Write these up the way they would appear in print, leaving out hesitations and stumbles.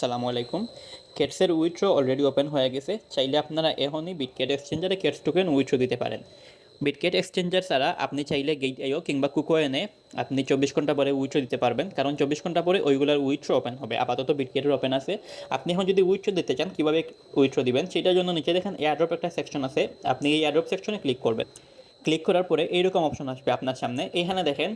আসসালামু আলাইকুম। কেটসের withdraw already open হয়ে গেছে। চাইলে আপনারা এখনই বিটকেট এক্সচেঞ্জারে কেটস টোকেন উইথড্র দিতে পারেন। বিটকেট এক্সচেঞ্জার ছাড়া আপনি চাইলে গেট.আইও কিংবা কুকোয়েনে আপনি 24 ঘন্টা পরে উইথড্র দিতে পারবেন, কারণ 24 ঘন্টা পরে ওইগুলোর উইথড্র ওপেন হবে। আপাতত বিটকেটের ওপেন আছে। আপনি এখন যদি উইথড্র দিতে চান, কীভাবে উইথড্র দিবেন সেটার জন্য নিচে দেখেন এয়ারড্রপ একটা সেকশন আছে। আপনি এই এয়ারড্রপ সেকশনে ক্লিক করবেন। ক্লিক করার পরে এইরকম অপশন আসবে আপনার সামনে। এখানে দেখেন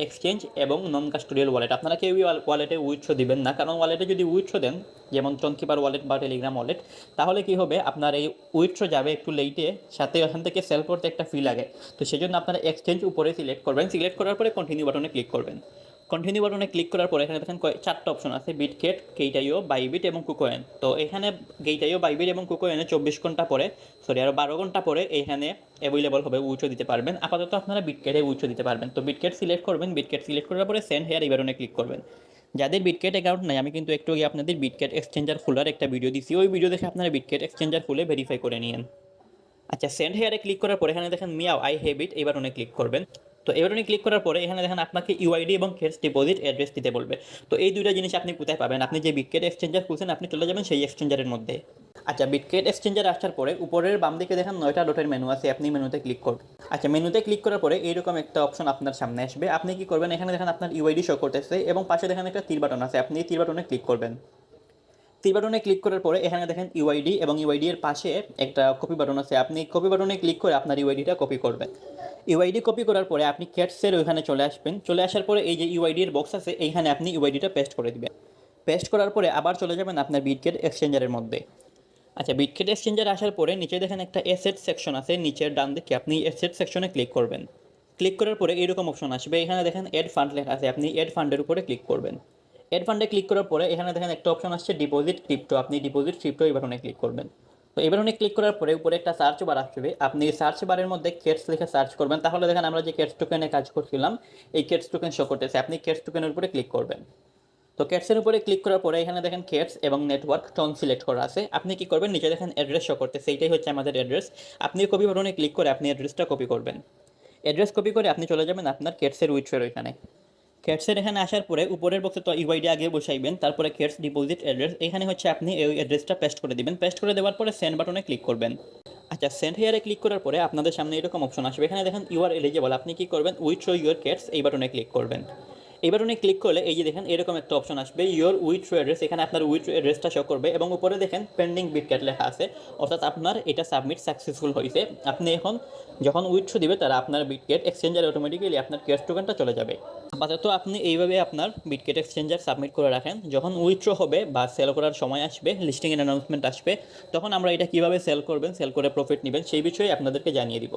এক্সচেঞ্জ এবং নন কাস্টোডিয়াল ওয়ালেট। আপনারা কেউই ওয়ালেটে উইথড্র দিবেন না, কারণ ওয়ালেটে যদি উইথড্র দেন, যেমন টনকিপার ওয়ালেট বা টেলিগ্রাম ওয়ালেট, তাহলে কি হবে, আপনার এই উইথড্র যাবে একটু লেটে, সাথে ওখান থেকে সেল করতে একটা ফি লাগে। তো সেই জন্য আপনারা এক্সচেঞ্জ উপরে সিলেক্ট করবেন। সিলেক্ট করার পরে কন্টিনিউ বাটনে ক্লিক করবেন। কন্টিনিউ বাটনে ক্লিক করার পরে এখানে দেখেন চারটা অপশন আছে: বিটকেট, গেট.আইও, বাইবিট এবং কুকোয়েন। তো এখানে গেট.আইও, বাইবিট এবং কুকোয়েনে 24 ঘন্টা পরে, আরও 12 ঘন্টা পরে এখানে অ্যাভেলেবল হবে, উইথড্র দিতে পারবেন। আপাতত আপনারা বিটকেটে উইথড্র দিতে পারবেন। তো বিটকেট সিলেক্ট করবেন। বিটকেট সিলেক্ট করার পরে সেন্ড হেয়ার এই বাটনে ক্লিক করবেন। যাদের বিটকেট অ্যাকাউন্ট নাই, আমি কিন্তু একটু আগে আপনাদের বিটকেট এক্সচেঞ্জার খোলার একটা ভিডিও দিচ্ছি, ওই ভিডিও দেখে আপনারা বিটকেট এক্সচেঞ্জার খুলে ভেরিফাই করে নিন। আচ্ছা, সেন্ড হেয়ারে ক্লিক করার পরে এখানে দেখেন মিয়াও আই হ্যাভ ইট এই বাটনে ক্লিক করবেন। তো এই বাটনে ক্লিক করার পরে এখানে দেখেন আপনাকে ইউআইডি এবং কেটস ডিপোজিট অ্যাড্রেস দিতে বলবে। তো এই দুইটা জিনিস আপনি কোথায় পাবেন? আপনি যে বিটকেট এক্সচেঞ্জার খুলছেন, আপনি চলে যাবেন সেই এক্সচেঞ্জারের মধ্যে। আচ্ছা, বিটকেট এক্সচেঞ্জার আসার পরে উপরের বাম দিকে দেখেন 9টা ডটের মেনু আছে, আপনি মেনুতে ক্লিক করবেন। আচ্ছা, মেনুতে ক্লিক করার পরে এইরকম একটা অপশন আপনার সামনে আসবে। আপনি কি করবেন, এখানে দেখেন আপনার ইউআইডি শো করতেছে এবং পাশে দেখেন একটা তীর বাটন আছে, আপনি এই তীর বাটনে ক্লিক করবেন। তীর বাটনে ক্লিক করার পরে এখানে দেখেন ইউআইডি এবং ইউআইডি এর পাশে একটা কপি বাটন আছে, আপনি কপি বাটনে ক্লিক করে আপনার ইউআইডিটা কপি করবেন। ইউআইডি কপি করার পরে আপনি ক্যাটসের ওইখানে চলে আসবেন। চলে আসার পরে এই যে ইউআইডি এর বক্স আছে, এইখানে আপনি ইউআইডিটা পেস্ট করে দিবেন। পেস্ট করার পরে আবার চলে যাবেন আপনার বিটকেট এক্সচেঞ্জারের মধ্যে। আচ্ছা, বিটকেট এক্সচেঞ্জার আসার পরে নিচে দেখেন একটা অ্যাসেট সেকশন আছে, নিচের ডান দিকে আপনি অ্যাসেট সেকশনে ক্লিক করবেন। ক্লিক করার পরে এরকম অপশন আসবে, এখানে দেখেন অ্যাড ফান্ড লেখা আছে, আপনি অ্যাড ফান্ডের উপরে ক্লিক করবেন। অ্যাড ফান্ডে ক্লিক করার পরে এখানে দেখেন একটা অপশন আসছে ডিপোজিট ক্রিপ্টো, আপনি ডিপোজিট ক্রিপ্টো এই বাটনে ক্লিক করবেন। তো এই বাটনে ক্লিক করার পরে উপরে একটা সার্চ বার আসবে, আপনি সার্চ বারের মধ্যে কেটস লিখে সার্চ করবেন। তাহলে দেখেন আমরা যে কেটস টোকেনে কাজ করছিলাম, এই কেটস টোকেন শো করতেছে, আপনি কেটস টোকেনের উপরে ক্লিক করবেন। তো ক্যাটসের উপরে ক্লিক করার পরে এখানে দেখেন কেটস এবং নেটওয়ার্ক টোন সিলেক্ট করা আছে, আপনি কি করবেন, নিচে দেখেন অ্যাড্রেস শো করতেছে, এইটাই হচ্ছে আমাদের অ্যাড্রেস। আপনি কপি বাটনে ক্লিক করে আপনি অ্যাড্রেসটা কপি করবেন। অ্যাড্রেস কপি করে আপনি চলে যাবেন আপনার কেটসের উইথড্রয়ের ওইখানে। কেটসের এখানে আসার পরে উপরের বক্সে তো ইউআইডি আগে বসাইবেন, তারপরে কেটস ডিপোজিট অ্যাড্রেস, এখানে হচ্ছে আপনি এই অ্যাড্রেসটা পেস্ট করে দিবেন। পেস্ট করে দেওয়ার পরে সেন্ড বাটনে ক্লিক করবেন। আচ্ছা, সেন্ড হেয়ারে ক্লিক করার পরে আপনাদের সামনে এরকম অপশন আসবে, এখানে দেখেন ইউ আর এলিজিবল, আপনি কি করবেন, উইথড্র ইউর কেটস এই বাটনে ক্লিক করবেন। এই বাটনে ক্লিক করলে এই যে দেখেন এরকম একটা অপশন আসবে, ইউর উইথড্র অ্যাড্রেস, এখানে আপনার উইথড্র অ্যাড্রেসটা শো করবে এবং উপরে দেখেন পেন্ডিং বিটকেট লেখা আছে, অর্থাৎ আপনার এটা সাবমিট সাকসেসফুল হয়েছে। আপনি এখন যখন উইথড্র দিবে তারা আপনার বিটকেট এক্সচেঞ্জার অটোমেটিক্যালি আপনার কেটস টোকেনটা চলে যাবে। আপাতত আপনি এইভাবে আপনার বিটকেট এক্সচেঞ্জার সাবমিট করে রাখেন। যখন উইথড্র হবে বা সেল করার সময় আসবে, লিস্টিংয়ের অ্যানাউন্সমেন্ট আসবে, তখন আমরা এটা কীভাবে সেল করবেন, সেল করে প্রফিট নেবেন সেই বিষয়ে আপনাদেরকে জানিয়ে দিব।